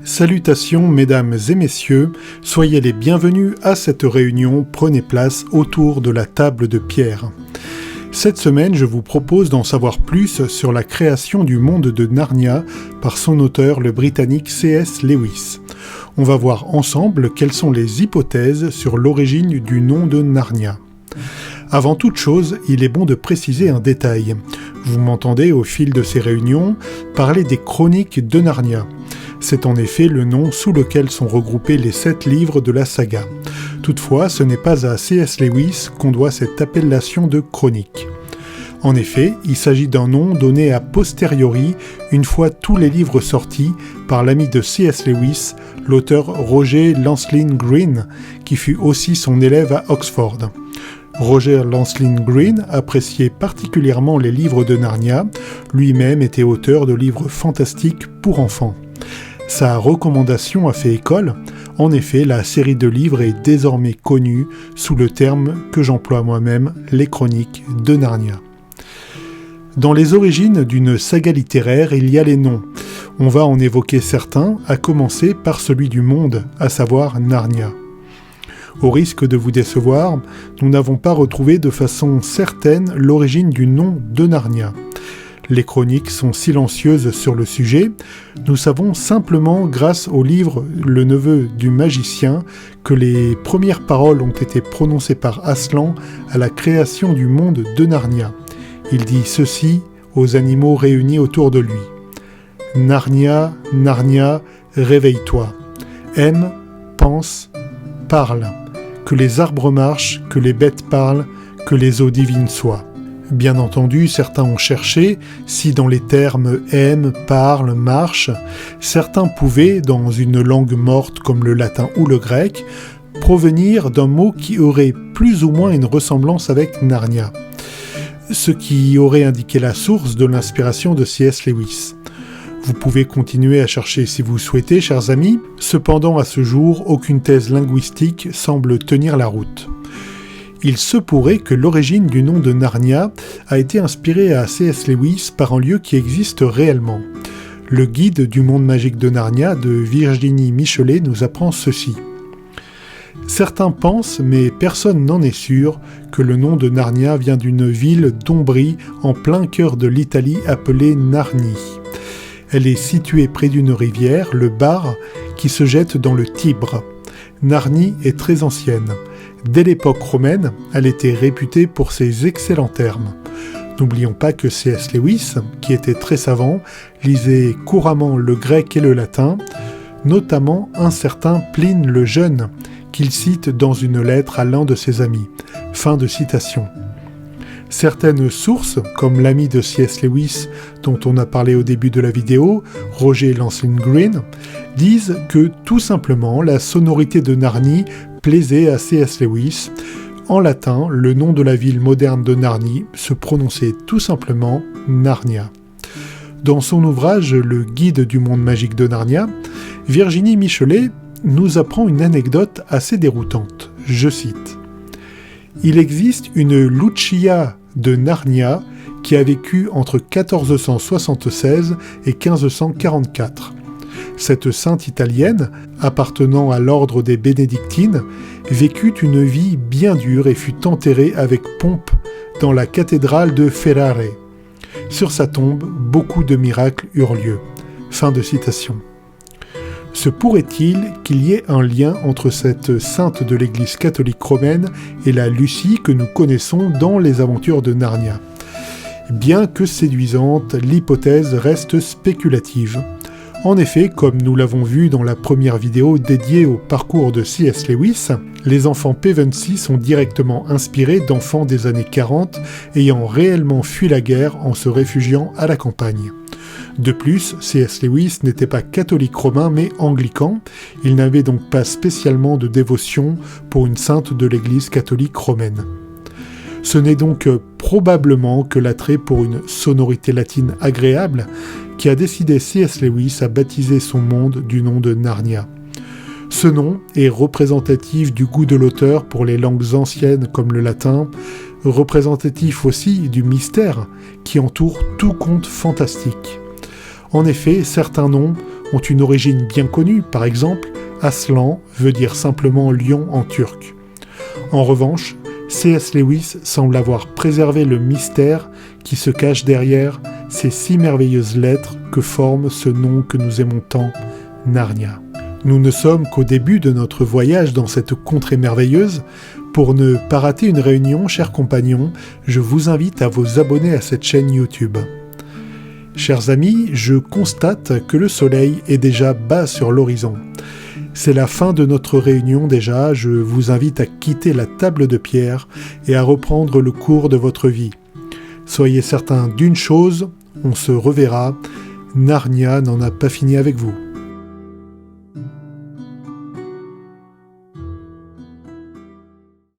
Salutations mesdames et messieurs, soyez les bienvenus à cette réunion, prenez place autour de la table de pierre. Cette semaine, je vous propose d'en savoir plus sur la création du monde de Narnia par son auteur, le Britannique C.S. Lewis. On va voir ensemble quelles sont les hypothèses sur l'origine du nom de Narnia. Avant toute chose, il est bon de préciser un détail. Vous m'entendez au fil de ces réunions parler des Chroniques de Narnia. C'est en effet le nom sous lequel sont regroupés les 7 livres de la saga. Toutefois, ce n'est pas à C.S. Lewis qu'on doit cette appellation de chronique. En effet, il s'agit d'un nom donné a posteriori, une fois tous les livres sortis, par l'ami de C.S. Lewis, l'auteur Roger Lancelyn Green, qui fut aussi son élève à Oxford. Roger Lancelyn Green appréciait particulièrement les livres de Narnia, lui-même était auteur de livres fantastiques pour enfants. Sa recommandation a fait école. En effet, la série de livres est désormais connue sous le terme que j'emploie moi-même, les Chroniques de Narnia. Dans les origines d'une saga littéraire, il y a les noms. On va en évoquer certains, à commencer par celui du monde, à savoir Narnia. Au risque de vous décevoir, nous n'avons pas retrouvé de façon certaine l'origine du nom de Narnia. Les chroniques sont silencieuses sur le sujet. Nous savons simplement, grâce au livre Le Neveu du Magicien, que les premières paroles ont été prononcées par Aslan à la création du monde de Narnia. Il dit ceci aux animaux réunis autour de lui. « Narnia, Narnia, réveille-toi. Aime, pense, parle. Que les arbres marchent, que les bêtes parlent, que les eaux divines soient. » Bien entendu, certains ont cherché si dans les termes « aime »,« parle »,« marche », certains pouvaient, dans une langue morte comme le latin ou le grec, provenir d'un mot qui aurait plus ou moins une ressemblance avec Narnia, ce qui aurait indiqué la source de l'inspiration de C.S. Lewis. Vous pouvez continuer à chercher si vous souhaitez, chers amis, cependant à ce jour, aucune thèse linguistique semble tenir la route. Il se pourrait que l'origine du nom de Narnia a été inspirée à C.S. Lewis par un lieu qui existe réellement. Le guide du monde magique de Narnia de Virginie Michelet nous apprend ceci. Certains pensent, mais personne n'en est sûr, que le nom de Narnia vient d'une ville d'Ombrie en plein cœur de l'Italie appelée Narni. Elle est située près d'une rivière, le Bar, qui se jette dans le Tibre. Narni est très ancienne. Dès l'époque romaine, elle était réputée pour ses excellents termes. N'oublions pas que C.S. Lewis, qui était très savant, lisait couramment le grec et le latin, notamment un certain Pline le Jeune, qu'il cite dans une lettre à l'un de ses amis. Fin de citation. Certaines sources, comme l'ami de C.S. Lewis dont on a parlé au début de la vidéo, Roger Lancelyn Green, disent que tout simplement la sonorité de Narni plaisait à C.S. Lewis. En latin, le nom de la ville moderne de Narni se prononçait tout simplement Narnia. Dans son ouvrage Le Guide du monde magique de Narnia, Virginie Michelet nous apprend une anecdote assez déroutante. Je cite. « Il existe une Lucia de Narnia qui a vécu entre 1476 et 1544. Cette sainte italienne, appartenant à l'ordre des bénédictines, vécut une vie bien dure et fut enterrée avec pompe dans la cathédrale de Ferrare. Sur sa tombe, beaucoup de miracles eurent lieu. » Fin de citation. Se pourrait-il qu'il y ait un lien entre cette sainte de l'Église catholique romaine et la Lucie que nous connaissons dans les aventures de Narnia ? Bien que séduisante, l'hypothèse reste spéculative. En effet, comme nous l'avons vu dans la première vidéo dédiée au parcours de C.S. Lewis, les enfants Pevensie sont directement inspirés d'enfants des années 40 ayant réellement fui la guerre en se réfugiant à la campagne. De plus, C.S. Lewis n'était pas catholique romain mais anglican, il n'avait donc pas spécialement de dévotion pour une sainte de l'Église catholique romaine. Ce n'est donc probablement que l'attrait pour une sonorité latine agréable qui a décidé C.S. Lewis à baptiser son monde du nom de Narnia. Ce nom est représentatif du goût de l'auteur pour les langues anciennes comme le latin, représentatif aussi du mystère qui entoure tout conte fantastique. En effet, certains noms ont une origine bien connue, par exemple, Aslan veut dire simplement lion en turc. En revanche, C.S. Lewis semble avoir préservé le mystère qui se cache derrière ces 6 merveilleuses lettres que forme ce nom que nous aimons tant, Narnia. Nous ne sommes qu'au début de notre voyage dans cette contrée merveilleuse. Pour ne pas rater une réunion, chers compagnons, je vous invite à vous abonner à cette chaîne YouTube. Chers amis, je constate que le soleil est déjà bas sur l'horizon. C'est la fin de notre réunion déjà, je vous invite à quitter la table de pierre et à reprendre le cours de votre vie. Soyez certains d'une chose, on se reverra, Narnia n'en a pas fini avec vous.